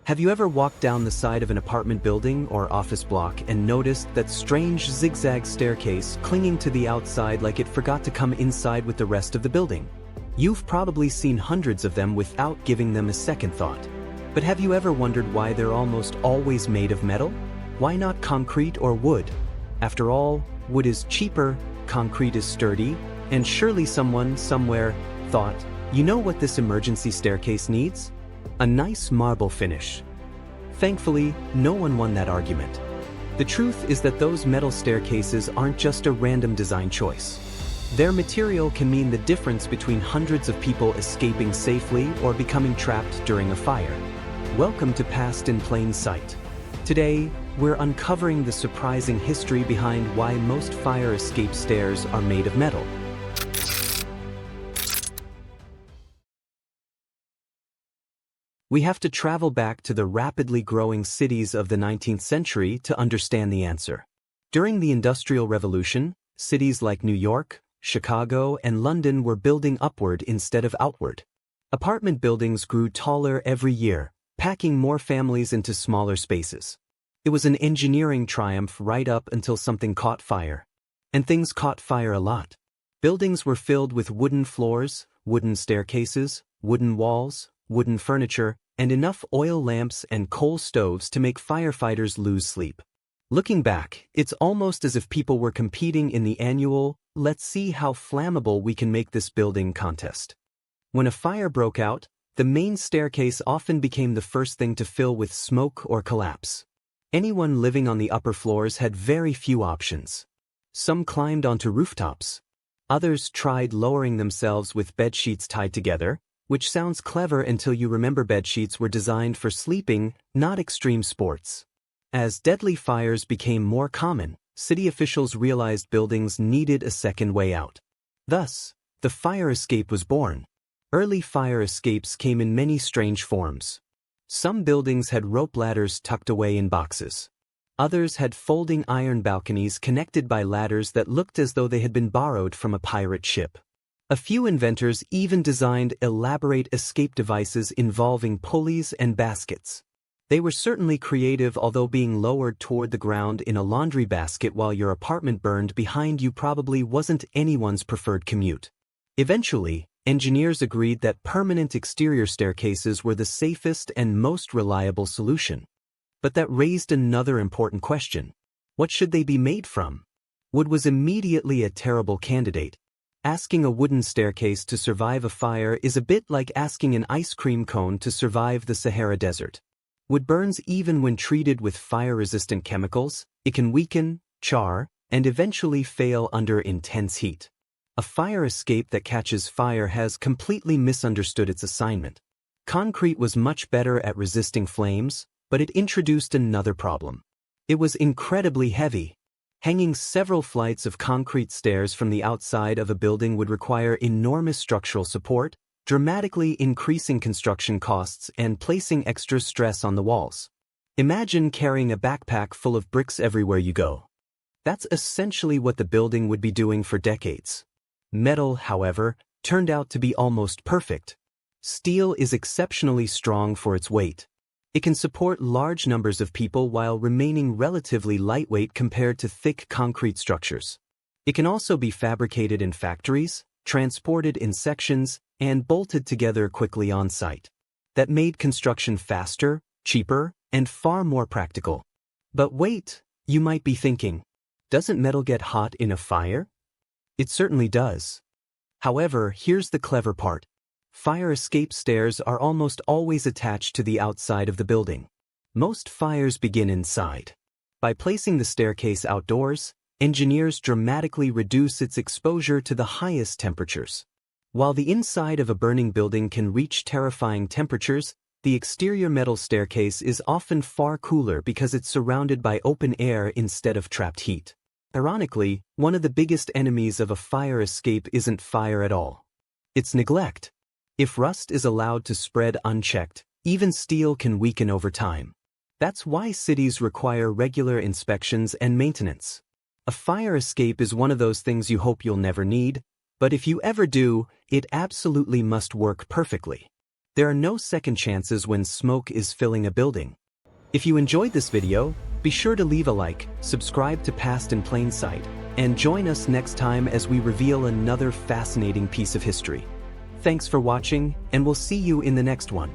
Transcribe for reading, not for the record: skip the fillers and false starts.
Have you ever walked down the side of an apartment building or office block and noticed that strange zigzag staircase clinging to the outside like it forgot to come inside with the rest of the building? You've probably seen hundreds of them without giving them a second thought. But have you ever wondered why they're almost always made of metal? Why not concrete or wood? After all, wood is cheaper, concrete is sturdy, and surely someone, somewhere, thought, you know what this emergency staircase needs? A nice marble finish. Thankfully, no one won that argument. The truth is that those metal staircases aren't just a random design choice. Their material can mean the difference between hundreds of people escaping safely or becoming trapped during a fire. Welcome to Past in Plain Sight. Today, we're uncovering the surprising history behind why most fire escape stairs are made of metal. We have to travel back to the rapidly growing cities of the 19th century to understand the answer. During the Industrial Revolution, cities like New York, Chicago, and London were building upward instead of outward. Apartment buildings grew taller every year, packing more families into smaller spaces. It was an engineering triumph right up until something caught fire. And things caught fire a lot. Buildings were filled with wooden floors, wooden staircases, wooden walls, wooden furniture, and enough oil lamps and coal stoves to make firefighters lose sleep. Looking back, it's almost as if people were competing in the annual, "Let's see how flammable we can make this building" contest. When a fire broke out, the main staircase often became the first thing to fill with smoke or collapse. Anyone living on the upper floors had very few options. Some climbed onto rooftops. Others tried lowering themselves with bedsheets tied together, which sounds clever until you remember bedsheets were designed for sleeping, not extreme sports. As deadly fires became more common, city officials realized buildings needed a second way out. Thus, the fire escape was born. Early fire escapes came in many strange forms. Some buildings had rope ladders tucked away in boxes. Others had folding iron balconies connected by ladders that looked as though they had been borrowed from a pirate ship. A few inventors even designed elaborate escape devices involving pulleys and baskets. They were certainly creative, although being lowered toward the ground in a laundry basket while your apartment burned behind you probably wasn't anyone's preferred commute. Eventually, engineers agreed that permanent exterior staircases were the safest and most reliable solution. But that raised another important question. What should they be made from? Wood was immediately a terrible candidate. Asking a wooden staircase to survive a fire is a bit like asking an ice cream cone to survive the Sahara Desert. Wood burns even when treated with fire-resistant chemicals. It can weaken, char, and eventually fail under intense heat. A fire escape that catches fire has completely misunderstood its assignment. Concrete was much better at resisting flames, but it introduced another problem. It was incredibly heavy. Hanging several flights of concrete stairs from the outside of a building would require enormous structural support, dramatically increasing construction costs and placing extra stress on the walls. Imagine carrying a backpack full of bricks everywhere you go. That's essentially what the building would be doing for decades. Metal, however, turned out to be almost perfect. Steel is exceptionally strong for its weight. It can support large numbers of people while remaining relatively lightweight compared to thick concrete structures. It can also be fabricated in factories, transported in sections, and bolted together quickly on site. That made construction faster, cheaper, and far more practical. But wait, you might be thinking, doesn't metal get hot in a fire? It certainly does. However, here's the clever part. Fire escape stairs are almost always attached to the outside of the building. Most fires begin inside. By placing the staircase outdoors, engineers dramatically reduce its exposure to the highest temperatures. While the inside of a burning building can reach terrifying temperatures, the exterior metal staircase is often far cooler because it's surrounded by open air instead of trapped heat. Ironically, one of the biggest enemies of a fire escape isn't fire at all. It's neglect. If rust is allowed to spread unchecked, even steel can weaken over time. That's why cities require regular inspections and maintenance. A fire escape is one of those things you hope you'll never need, but if you ever do, it absolutely must work perfectly. There are no second chances when smoke is filling a building. If you enjoyed this video, be sure to leave a like, subscribe to Past in Plain Sight, and join us next time as we reveal another fascinating piece of history. Thanks for watching, and we'll see you in the next one.